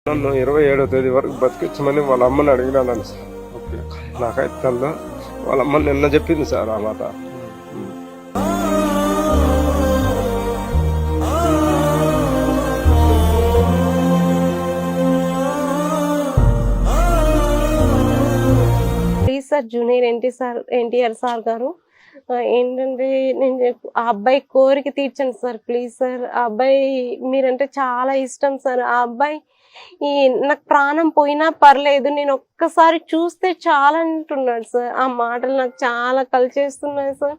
నన్ను 27వ తేదీ వరకు బతికించమని వాళ్ళ అమ్మని అడిగినాను సార్. ఓకే. నాకైతే తెల్దు. వాళ్ళ అమ్మ నిన్న చెప్పింది సార్ ఆ మాట. Please sir, junior NTR sir గారు, ఏంటంటే ఆ అబ్బాయి కోరిక తీర్చండి సార్. ప్లీజ్ సార్, ఆ అబ్బాయి మీరంటే చాలా ఇష్టం సార్. ఆ అబ్బాయి నాకు ప్రాణం పోయినా పర్లేదు, నేను ఒక్కసారి చూస్తే చాలా అంటున్నాడు సార్. ఆ మాటలు నాకు చాలా కలిచేస్తున్నాయి సార్.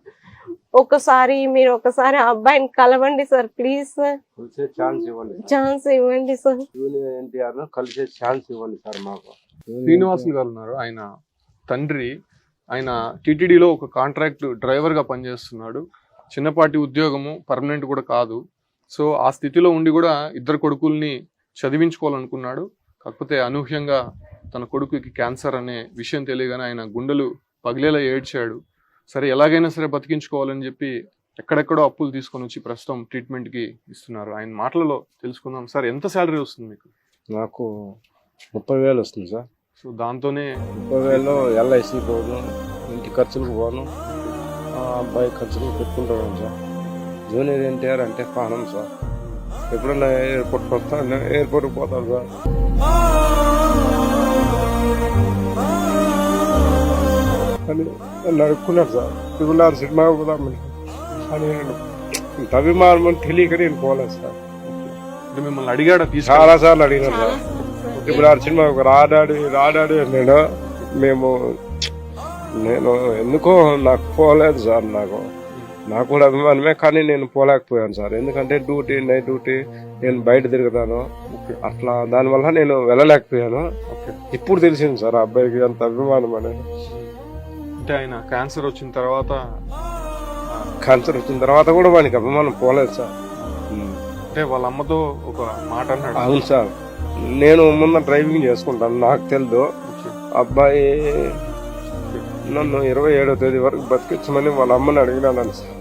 మీరు ఒకసారి ఆ అబ్బాయిని కలవండి సార్. ప్లీజ్ సార్, కలిసే ఛాన్స్ ఇవ్వండి. ఛాన్స్ ఇవ్వండి సార్. జూనియర్ ఎన్టీఆర్ కలిసే ఛాన్స్ ఇవ్వండి సార్ మాకు. శ్రీనివాసులు గారు ఉన్నారు, ఆయన తండ్రి. ఆయన టీటీడీలో ఒక కాంట్రాక్ట్ డ్రైవర్గా పనిచేస్తున్నాడు. చిన్నపాటి ఉద్యోగము, పర్మనెంట్ కూడా కాదు. సో ఆ స్థితిలో ఉండి కూడా ఇద్దరు కొడుకుల్ని చదివించుకోవాలనుకున్నాడు. కాకపోతే అనూహ్యంగా తన కొడుకుకి క్యాన్సర్ అనే విషయం తెలియగానే ఆయన గుండెలు పగిలేలా ఏడ్చాడు. సరే ఎలాగైనా సరే బతికించుకోవాలని చెప్పి ఎక్కడెక్కడో అప్పులు తీసుకొని వచ్చి ప్రస్తుతం ట్రీట్మెంట్కి ఇస్తున్నారు. ఆయన మాటలలో తెలుసుకుందాం. సార్, ఎంత శాలరీ వస్తుంది మీకు? నాకు 30,000 వస్తుంది సార్. సో దాంతోనే 30,000 ఎల్ఐసి పోను, ఇంటి ఖర్చులకు పోను, అబ్బాయి ఖర్చులు పెట్టుకుంటాను సార్. జూనియర్ ఎన్టీఆర్ అంటే ప్రాణం సార్. ఎప్పుడన్నా ఎయిర్పోర్ట్కి వస్తాను, ఎయిర్పోర్ట్కి పోతాను సార్. అని నన్ను అడుక్కున్నాడు సార్. ట్రిపుల్ సినిమా పోదామని. అని అభిమానం తెలియక నేను పోలేదు సార్. అంటే మిమ్మల్ని అడిగాడా? చాలా సార్లు అడిగినాను సార్. ట్రిపుల్ సినిమా రాడాడు నేను ఎందుకో నాకు పోలేదు సార్. నాకు కూడా అభిమానమే, కానీ నేను పోలేకపోయాను సార్. ఎందుకంటే నైట్ డ్యూటీ, నేను బయట తిరుగుతాను. అట్లా దానివల్ల నేను వెళ్ళలేకపోయాను. ఇప్పుడు తెలిసింది సార్ ఆ అబ్బాయికి అంత అభిమానం అనేది. అంటే ఆయన క్యాన్సర్ వచ్చిన తర్వాత కూడా వానికి అభిమానం పోలేదు సార్. అంటే వాళ్ళ అమ్మతో ఒక మాట అన్నాడు. అవును సార్, నేను ముందు డ్రైవింగ్ చేసుకుంటాను, నాకు తెలియదు. అబ్బాయి నన్ను 27వ తేదీ వరకు బతికించమని వాళ్ళ అమ్మని అడిగినాను సార్.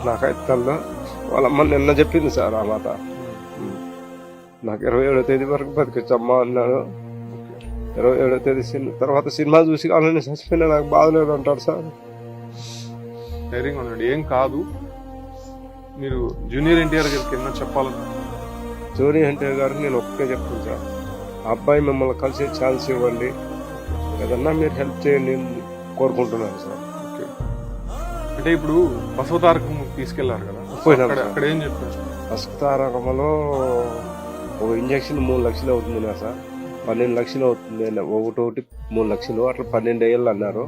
నాకైతే తెల్దు. వాళ్ళ అమ్మ నిన్న చెప్పింది సార్ ఆ మాట. నాకు 27వ తేదీ వరకు బతికించమ్మా అన్నాడు. 27వ తేదీ తర్వాత సినిమా చూసి కావాలని చచ్చిపోయినా నాకు బాధలేదు అంటాడు సార్. ధైర్యంగా ఉన్నాడు, ఏం కాదు. మీరు జూనియర్ ఎన్టీఆర్ గారికి ఏమన్నా చెప్పాలని? జూనియర్ ఎన్టీఆర్ గారికి నేను ఒక్కటే చెప్తాను సార్. ఆ అబ్బాయి మిమ్మల్ని కలిసే ఛాన్స్ ఇవ్వండి, ఏదన్నా మీరు హెల్ప్ చేయండి కోరుకుంటున్నాను సార్. అంటే ఇప్పుడు బసవతారకం తీసుకెళ్లారు కదా, అక్కడ ఏం చెప్పారు? బసవతారకంలో ఒక ఇంజక్షన్ 3 లక్షలు అవుతుంది కదా సార్. 12 లక్షలు అవుతుంది. ఒకటి 3 లక్షలు, అట్లా 12 వేయాలి అన్నారు.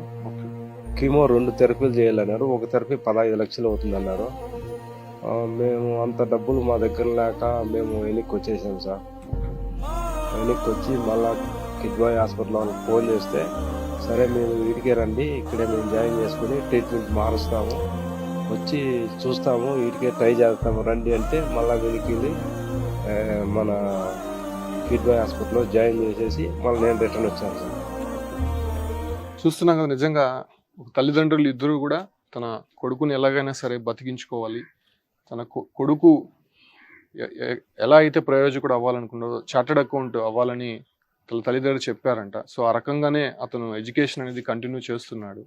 కీమో 2 థెరపీలు చేయాలన్నారు. ఒక థెరపీ 15 లక్షలు అవుతుంది అన్నారు. మేము అంత డబ్బులు మా దగ్గర లేక మేము వెనక్కి వచ్చేసాం సార్. వెనక్కి వచ్చి మళ్ళా కిడ్వాయ్ హాస్పిటల్ వాళ్ళకి ఫోన్ చేస్తే, సరే మీరు వీటికే రండి, ఇక్కడే మేము జాయిన్ చేసుకుని ట్రీట్మెంట్ మారుస్తాము, వచ్చి చూస్తాము, వీటికే ట్రై చేస్తాము రండి అంటే మళ్ళీ వెనక్కి మన కిడ్వాయ్ హాస్పిటల్లో జాయిన్ చేసేసి మళ్ళీ నేను రిటర్న్ వచ్చాను సార్. చూస్తున్నాం కదా, నిజంగా ఒక తల్లిదండ్రులు ఇద్దరు కూడా తన కొడుకుని ఎలాగైనా సరే బతికించుకోవాలి, తన కొడుకు ఎలా అయితే ప్రయోజకుడు అవ్వాలనుకున్నారో చార్టర్డ్ అకౌంట్ అవ్వాలని తల్లిదండ్రులు చెప్పారంట. సో ఆ రకంగానే అతను ఎడ్యుకేషన్ అనేది కంటిన్యూ చేస్తున్నాడు.